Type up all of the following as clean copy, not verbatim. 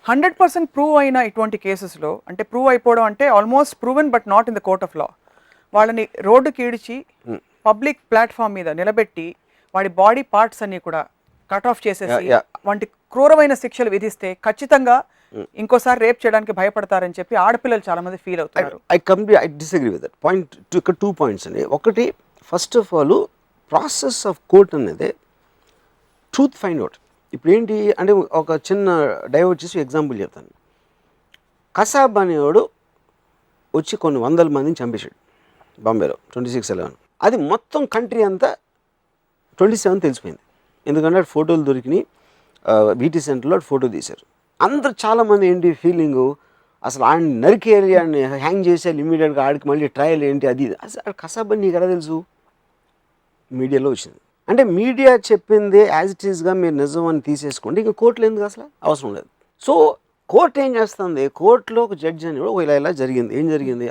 100% prove అయిన ఇటువంటి కేసెస్లో, అంటే ప్రూవ్ అయిపోవడం అంటే almost proven but not in the court of law, వాళ్ళని రోడ్డుకి ఈడ్చి పబ్లిక్ ప్లాట్ఫామ్ మీద నిలబెట్టి వాడి బాడీ పార్ట్స్ అన్ని కూడా కట్ ఆఫ్ చేసేసి వంటి క్రూరమైన శిక్షలు విధిస్తే ఖచ్చితంగా ఇంకోసారి రేప్ చేయడానికి భయపడతారని చెప్పి ఆడపిల్లలు చాలా మంది ఫీల్ అవుతారు. I disagree with that point. ఇక్కడ 2 పాయింట్స్ అండి. ఒకటి, first of all process of court అనేది ట్రూత్ ఫైండ్ అవుట్. ఇప్పుడు ఏంటి అంటే ఒక చిన్న డైవర్ట్ చేసి ఎగ్జాంపుల్ చెప్తాను. కసాబ్ అనేవాడు వచ్చి కొన్ని వందల మందిని చంపేశాడు బాంబేలో 26/11. అది మొత్తం కంట్రీ అంతా 27 తెలిసిపోయింది. ఎందుకంటే ఫోటోలు దొరికినాయి, బీటీ సెంటర్లో ఫోటో తీశారు. అందరు చాలామంది ఏంటి ఫీలింగు, అసలు ఆయన నరికేయాలి, ఆయన హ్యాంగ్ చేసేయాలి ఇమీడియట్గా, ఆడికి మళ్ళీ ట్రయల్ ఏంటి అది అసలు కసాబ్ అని నీకు ఎలా తెలుసు? మీడియాలో వచ్చింది. అంటే మీడియా చెప్పింది యాజ్ ఇట్ ఈస్గా మీరు నిజం అని తీసేసుకోండి, ఇంకా కోర్టులో ఎందుకు అసలు అవసరం లేదు. సో కోర్టు ఏం చేస్తుంది, కోర్టులో ఒక జడ్జి అని కూడా ఇలా జరిగింది, ఏం జరిగింది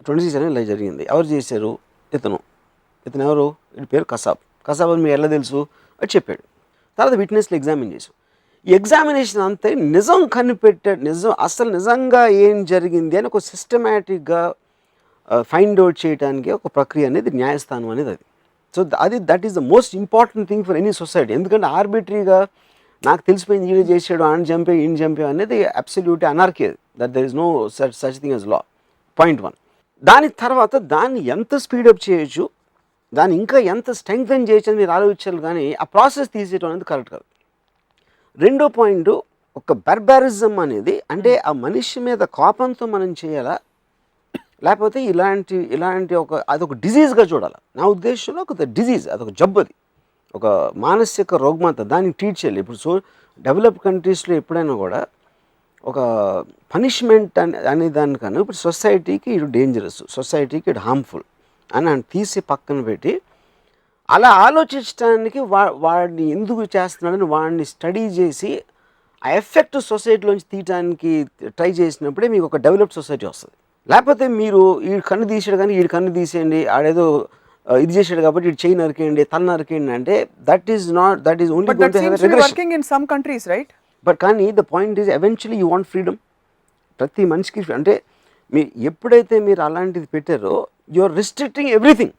26 ఇలా జరిగింది, ఎవరు చేశారు, ఇతను ఎవరు, వీడి పేరు కసాబ్ అని మీరు ఎలా తెలుసు అది చెప్పాడు. తర్వాత విట్నెస్లు ఎగ్జామిన్ చేసాం. ఈ ఎగ్జామినేషన్ అంతా నిజం కనిపెట్టాడు, అసలు నిజంగా ఏం జరిగింది అని ఒక సిస్టమేటిక్గా ఫైండ్ అవుట్ చేయడానికి ఒక ప్రక్రియ అనేది న్యాయస్థానం అనేది అది. So that is the most important thing for any society. ఎందుకంటే ఆర్బిటరీగా నాకు తెలిసిపోయింది ఈయన చేసాడు, ఆయన చంపే ఈయన చంపే అనేది absolute anarchy. That there is no such thing as law. Point 1. దాని తర్వాత దాన్ని ఎంత స్పీడప్ చేయొచ్చు, దాన్ని ఇంకా ఎంత స్ట్రెంగ్తన్ చేయొచ్చు అని మీరు ఆలోచించాలి, కానీ ఆ ప్రాసెస్ తీసేయడం అనేది కరెక్ట్ కాదు. రెండో పాయింట్, ఒక బర్బారిజం అనేది అంటే ఆ మనిషి మీద కోపంతో మనం చేయాలా, లేకపోతే ఇలాంటి అదొక డిజీజ్గా చూడాలి. నా ఉద్దేశంలో ఒక డిజీజ్, అదొక జబ్బు, అది ఒక మానసిక రుగ్మత, దాన్ని ట్రీట్ చేయాలి. ఇప్పుడు డెవలప్ కంట్రీస్లో ఎప్పుడైనా కూడా ఒక పనిష్మెంట్ అనే దానికన్నా ఇప్పుడు సొసైటీకి ఇటు డేంజరస్, సొసైటీకి ఇటు హార్మ్ఫుల్ అని తీసి పక్కన పెట్టి అలా ఆలోచించడానికి వాడిని ఎందుకు చేస్తున్నాడని వాడిని స్టడీ చేసి ఆ ఎఫెక్ట్ సొసైటీలోంచి తీయడానికి ట్రై చేసినప్పుడే మీకు ఒక డెవలప్డ్ సొసైటీ వస్తుంది. లేకపోతే మీరు ఈ కన్ను తీసాడు కానీ ఈ కన్ను తీసేయండి, ఆడేదో ఇది చేశాడు కాబట్టి ఇటు చేయి నరికేయండి, తల నరికేయండి అంటే that is only going to have a regression in some countries, right? But కానీ the point is eventually you want freedom. ప్రతి మనిషికి అంటే ఎప్పుడైతే మీరు అలాంటిది పెట్టారో యు ఆర్ రిస్ట్రిక్టింగ్ ఎవ్రీథింగ్.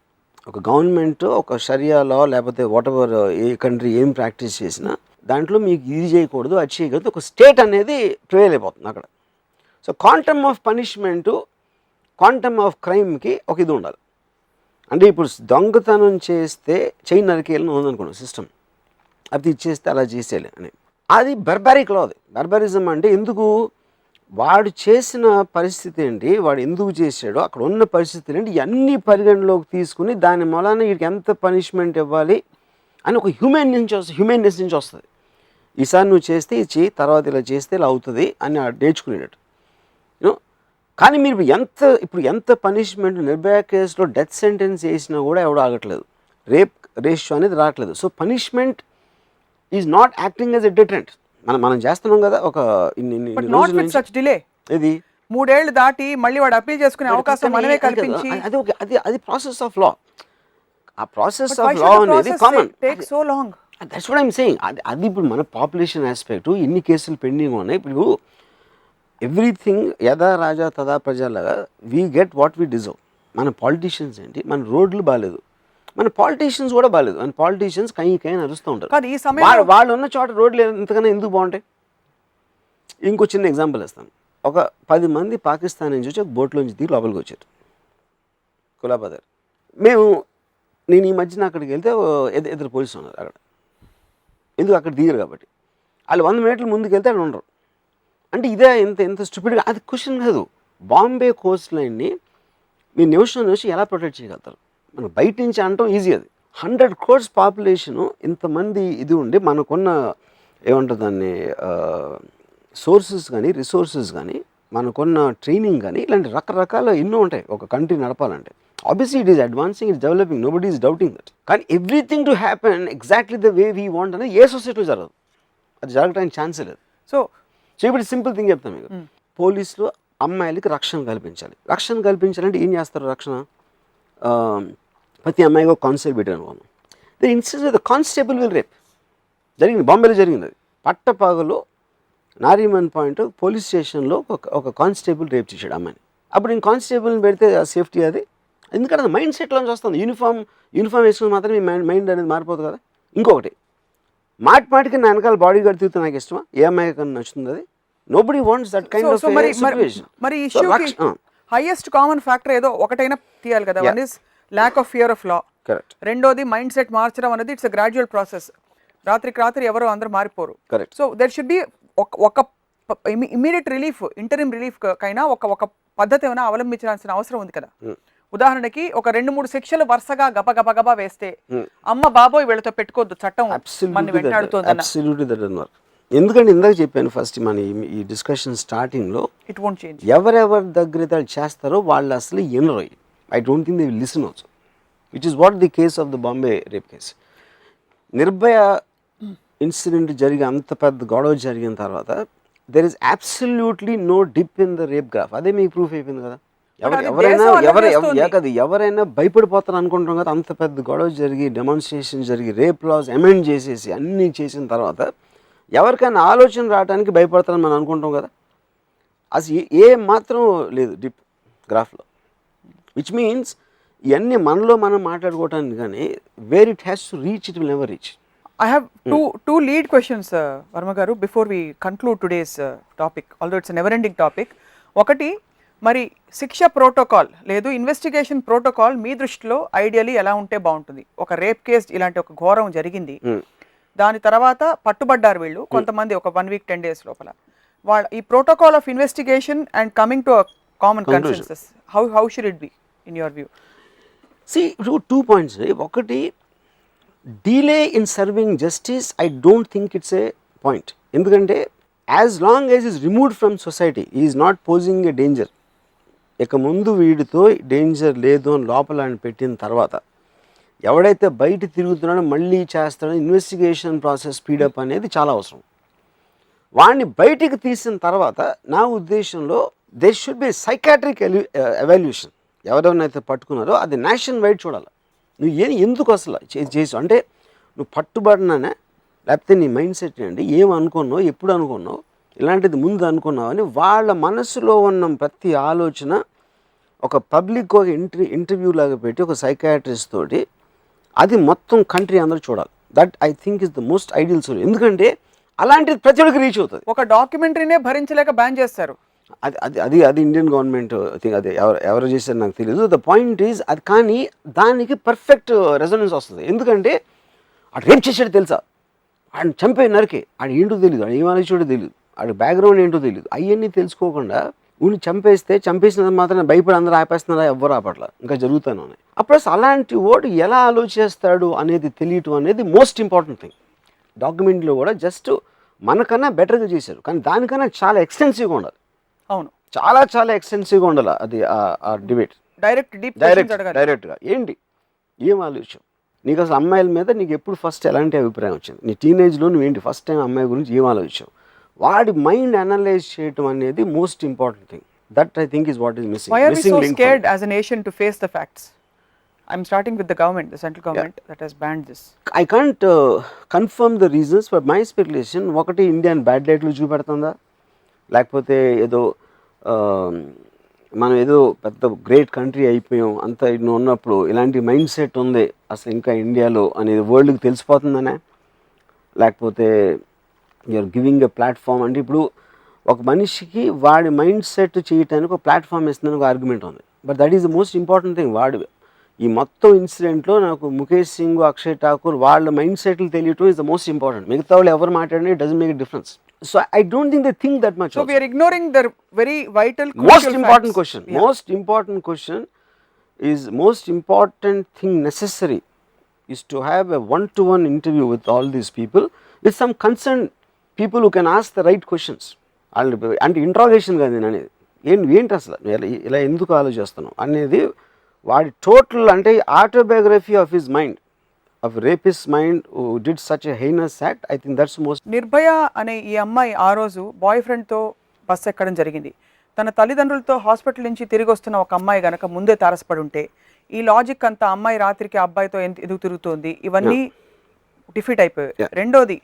ఒక గవర్నమెంట్ ఒక షరియా లా లేకపోతే వాట్ ఎవర్ ఏ కంట్రీ ఏం ప్రాక్టీస్ చేసినా దాంట్లో మీకు ఇది చేయకూడదు అది చేయకూడదు, ఒక స్టేట్ అనేది ప్రివేల్ అయిపోతుంది అక్కడ. So quantum of punishment, quantum of క్రైమ్కి ఒక ఇది ఉండాలి. అంటే ఇప్పుడు దొంగతనం చేస్తే చెయ్యి నరికేయాలని ఉందనుకోండి సిస్టమ్, అది ఇచ్చేస్తే అలా చేసేయాలి అని, అది బర్బారిక్ లా. అది బర్బారిజం అంటే ఎందుకు, వాడు చేసిన పరిస్థితి ఏంటి, వాడు ఎందుకు చేశాడో అక్కడ ఉన్న పరిస్థితులు ఏంటి, ఇవన్నీ పరిగణలోకి తీసుకుని దాని మూలాన వీడికి ఎంత పనిష్మెంట్ ఇవ్వాలి అని ఒక హ్యూమెన్నెస్ నుంచి వస్తుంది. ఈసారి నువ్వు చేస్తే ఇది చేయి, తర్వాత ఇలా చేస్తే ఇలా అవుతుంది అని నేర్చుకునేటట్టు. కానీ మీరు ఇప్పుడు ఎంత పనిష్మెంట్, నిర్భయ కేసులో డెత్ సెంటెన్స్ వేసినా కూడా ఎవడు ఆగట్లేదు, రేప్ రేషియో అనేది రావట్లేదు. So punishment is not acting as a deterrent. మనం చేస్తున్నాం కదా ఒక ఇది 3 ఏళ్ళు దాటి మళ్ళీ వాడు అప్పీల్ చేసుకునే అవకాశం మనమే కల్పించి, అది ప్రాసెస్ ఆఫ్ లా. ఆ ప్రాసెస్ ఆఫ్ లా అనేది common. So long, that's what I'm saying. అది ఇప్పుడు మన పాపులేషన్ ఆస్పెక్ట్, ఇన్ని కేసులు పెండింగ్ ఉన్నాయి. ఇప్పుడు ఎవ్రీథింగ్ యథా రాజా తదా ప్రజలాగా we get what we deserve. మన పాలిటీషియన్స్ ఏంటి, మన రోడ్లు బాగాలేదు, మన పాలిటీషియన్స్ కూడా బాగాలేదు. మన పాలిటీషియన్స్ కై నడుస్తూ ఉంటారు. వాళ్ళు ఉన్న చోట రోడ్లు ఎంతకన్నా ఎందుకు బాగుంటాయి. ఇంకో చిన్న ఎగ్జాంపుల్ ఇస్తాను. ఒక 10 మంది పాకిస్తాన్ నుంచి వచ్చి ఒక బోట్లోంచి దిగి లోపలికి వచ్చారు కులాబదర్. నేను ఈ మధ్యన అక్కడికి వెళ్తే ఇద్దరు పోలీసులు ఉన్నారు అక్కడ. ఎందుకు అక్కడ దిగరు కాబట్టి. వాళ్ళు 100 మీటర్ల ముందుకు వెళ్తే అక్కడ ఉండరు. అంటే ఇదే ఎంత స్టూపిడ్గా, అది క్వశ్చన్ కాదు. బాంబే కోస్ట్ లైన్ని మీరు నిమిషం ఎలా ప్రొటెక్ట్ చేయగలుగుతారు? మనం బయట నుంచి అనటం ఈజీ. అది 100 crores పాపులేషను, ఇంతమంది ఇది ఉండి మనకున్న ఏమంటుంది దాన్ని సోర్సెస్ కానీ రిసోర్సెస్ కానీ మనకున్న ట్రైనింగ్ కానీ ఇలాంటి రకరకాల ఎన్నో ఉంటాయి ఒక కంట్రీ నడపాలంటే. Obviously it is advancing, it's developing, nobody is doubting that. కానీ everything to happen exactly the way we want అనేది ఏ సొసైటీలో జరగదు. అది జరగడానికి ఛాన్సే లేదు. సో ఇప్పుడు సింపుల్ థింగ్ చెప్తాను మీకు. పోలీసులు అమ్మాయిలకి రక్షణ కల్పించాలంటే ఏం చేస్తారు? రక్షణ ప్రతి అమ్మాయికి ఒక కానిస్టేబుల్ పెట్టారు అనుకోను. The instance the constable will rape జరిగింది, బాంబేలో జరిగింది. అది పట్టపగలు నారీమన్ పాయింట్ పోలీస్ స్టేషన్లో ఒక కానిస్టేబుల్ రేప్ చేశాడు అమ్మాయిని. అప్పుడు నేను కానిస్టేబుల్ని పెడితే సేఫ్టీ అది, ఎందుకంటే అది మైండ్ సెట్లోంచి వస్తుంది. యూనిఫామ్ వేసుకుని మాత్రం మీ మైండ్ అనేది మారిపోదు కదా. ఇంకొకటి మాటికి నా వెనకాల బాడీ గార్డ్ తిరుగుతూ నాకు ఇష్టమా? ఏ అమ్మాయి కన్నా నచ్చుతుంది అది? Nobody wants that kind of situation. మరి హైయెస్ట్ కామన్ ఫ్యాక్టర్ ఏదో ఒకటైనా తీయాలి కదా. One is lack of fear of law, correct. రెండోది మైండ్ సెట్ మార్చడం అనేది ఇట్స్ గ్రాడ్యువల్ ప్రాసెస్. రాత్రికి రాత్రి ఎవరో అందరూ మారిపోరు. Correct. So there should be ఒక ఇమీడియట్ రిలీఫ్, ఇంటరిమ్ రిలీఫ్ కైనా ఒక పద్ధతి ఏమైనా అవలంబించాల్సిన అవసరం ఉంది కదా. ఉదాహరణకి ఒక 2-3 శిక్షలు వరుసగా గబగబా వేస్తే అమ్మ బాబోయ్ వీళ్ళతో పెట్టుకోవద్దు, చట్టం మన వెంటాడుతుంది. ఎందుకంటే ఇందాక చెప్పాను ఫస్ట్ మన ఈ డిస్కషన్ స్టార్టింగ్లో, ఇట్ వోంట్ చేంజ్. ఎవరెవరి దగ్గర వాళ్ళు చేస్తారో వాళ్ళు అసలు ఎనరు. I don't think they will listen also, which is what the case of the Bombay rape case. Nirbhaya incident జరిగి అంత పెద్ద గొడవ జరిగిన తర్వాత there is absolutely no dip in the rape graph. అదే మీకు ప్రూఫ్ అయిపోయింది కదా. ఎవరైనా భయపడిపోతారు అనుకుంటాం కదా. అంత పెద్ద గొడవ జరిగి డెమాన్స్ట్రేషన్ జరిగి రేప్ లాస్ అమెండ్ చేసేసి అన్నీ చేసిన తర్వాత ఎవరికైనా ఆలోచన రావడానికి భయపడతారని మనం అనుకుంటాం కదా. అసలు ఏ మాత్రం లేదు డిప్ గ్రాఫ్లో, విచ్ మీన్స్ ఇవన్నీ మనలో మనం మాట్లాడుకోవటానికి కానీ where it has to reach it will never reach. I have two lead questions, Varma garu, before we conclude today's topic, although it's a never ending topic. ఒకటి, మరి శిక్ష ప్రోటోకాల్ లేదు ఇన్వెస్టిగేషన్ ప్రోటోకాల్ మీ దృష్టిలో ఐడియలీ ఎలా ఉంటే బాగుంటుంది? ఒక rape case ఇలాంటి ఒక ఘోరం జరిగింది, దాని తర్వాత పట్టుబడ్డారు వీళ్ళు కొంతమంది ఒక 1 week 10 days లోపల. వాళ్ళ ఈ protocol of investigation and coming to common consensus, how should it be in your view? See, 2 points. ఒకటి, delay in serving justice, I don't think it's a point. ఎందుకంటే as long as he is removed from society, he is not posing a danger. ఇక ముందు వీడితో danger లేదు అని లోపల ఆయన పెట్టిన తర్వాత ఎవడైతే బయట తిరుగుతున్నాడో మళ్ళీ చేస్తాడో ఇన్వెస్టిగేషన్ ప్రాసెస్ స్పీడప్ అనేది చాలా అవసరం. వాడిని బయటికి తీసిన తర్వాత నా ఉద్దేశంలో there should be psychiatric evaluation. ఎవరెవరినైతే పట్టుకున్నారో అది నేషన్ వైడ్ చూడాలి. నువ్వు ఎందుకు అసలు చేసి అంటే నువ్వు పట్టుబడినానే, లేకపోతే నీ మైండ్ సెట్ అండి ఏం అనుకున్నావు, ఎప్పుడు అనుకున్నావు, ఇలాంటిది ముందు అనుకున్నావు అని వాళ్ళ మనసులో ఉన్న ప్రతి ఆలోచన ఒక పబ్లిక్ ఒక ఇంటర్వ్యూ లాగా పెట్టి ఒక సైకాట్రిస్ట్ తోటి అది మొత్తం కంట్రీ అందరూ చూడాలి. That I think is the most ideal solution. ఎందుకంటే అలాంటిది ప్రతి ఒక్కరికి రీచ్ అవుతుంది. ఒక డాక్యుమెంటరీనే భరించలేక బ్యాన్ చేస్తారు. అది ఇండియన్ గవర్నమెంట్ థింక్. అది ఎవరు చేశారు నాకు తెలియదు. ద పాయింట్ ఈజ్ అది, కానీ దానికి పర్ఫెక్ట్ రెజొనెన్స్ వస్తుంది. ఎందుకంటే ఆడు రేప్ చేసాడు తెలుసా, ఆడిని చంపే నరికి, ఆడు ఏంటో తెలియదు, ఆడు ఏం ఆలోచించో తెలియదు, ఆడు బ్యాక్గ్రౌండ్ ఏంటో తెలియదు. అవన్నీ తెలుసుకోకుండా ఊని చంపేసినంత మాత్రం భయపడి అందరూ ఆపేస్తున్నారా? ఎవ్వరు ఆపట్లా, ఇంకా జరుగుతూనే ఉన్నాయి. అప్పుడు అసలు అలాంటి ఓటు ఎలా ఆలోచిస్తాడు అనేది తెలియటం అనేది మోస్ట్ ఇంపార్టెంట్ థింగ్. డాక్యుమెంట్లో కూడా జస్ట్ మనకన్నా బెటర్గా చేశారు, కానీ దానికన్నా చాలా ఎక్స్టెన్సివ్గా ఉండాలి. అవును, చాలా ఎక్స్టెన్సివ్గా ఉండాలి అది ఆ డిబేట్. డైరెక్ట్గా ఏంటి ఏం ఆలోచన నీకు అసలు అమ్మాయిల మీద నీకు ఎప్పుడు ఫస్ట్ ఎలాంటి అభిప్రాయం వచ్చింది? నీ టీనేజ్లో నువ్వేంటి ఫస్ట్ టైం అమ్మాయి గురించి ఏం ఆలోచించావు? వాడి మైండ్ అనలైజ్ చేయటం అనేది most important thing. That I think is what is missing. Why are we so scared as a nation to face the facts? I'm starting with the government, the central government that has banned this. I can't confirm the reasons, but my speculation ఒకటి Indian bad లైట్లో చూపెడుతుందా, లేకపోతే ఏదో మనం ఏదో పెద్ద great country అయిపోయాం అంత ఇన్ని ఉన్నప్పుడు ఇలాంటి మైండ్ సెట్ ఉంది అసలు ఇంకా ఇండియాలో అనేది వరల్డ్కి తెలిసిపోతుందనే, లేకపోతే యూఆర్ గివింగ్ ఎ ప్లాట్ఫామ్. అంటే ఇప్పుడు ఒక మనిషికి వాడి మైండ్ సెట్ చేయడానికి ఒక ప్లాట్ఫామ్ ఇస్తుందని ఒక ఆర్గ్యుమెంట్ ఉంది. But that is the most important thing. వాడు ఈ మొత్తం ఇన్సిడెంట్లో నాకు ముఖేష్ సింగ్, అక్షయ్ ఠాకూర్ వాళ్ళ మైండ్ సెట్లు తెలియటం ఇస్ ద మోస్ట్ ఇంపార్టెంట్. మిగతా వాళ్ళు ఎవరు మాట్లాడినా it doesn't make a difference. So I don't think they think that much. So we are ignoring the very vital, most important question. Yeah. Most important thing necessary is to have a one-to-one interview with all these people, with some concerned people who can ask the right questions. అంటే interrogation కాదు నేను అనేది, ఏంటి అసలు ఇలా ఎందుకు ఆలోచిస్తున్నావు అనేది వాడి టోటల్ అంటే autobiography of his mind, of rapist mind who did such a heinous act. I think that's most. Nirbhaya అనే ఈ అమ్మాయి ఆ రోజు బాయ్ ఫ్రెండ్తో బస్ ఎక్కడం జరిగింది. తన తల్లిదండ్రులతో హాస్పిటల్ నుంచి తిరిగి వస్తున్న ఒక అమ్మాయి గనక ముందే తారసపడి ఉంటే ఈ లాజిక్ అంతా అమ్మాయి రాత్రికి అబ్బాయితో ఎందుకు తిరుగుతోంది ఇవన్నీ డిఫీట్ అయిపోయాయి. రెండోది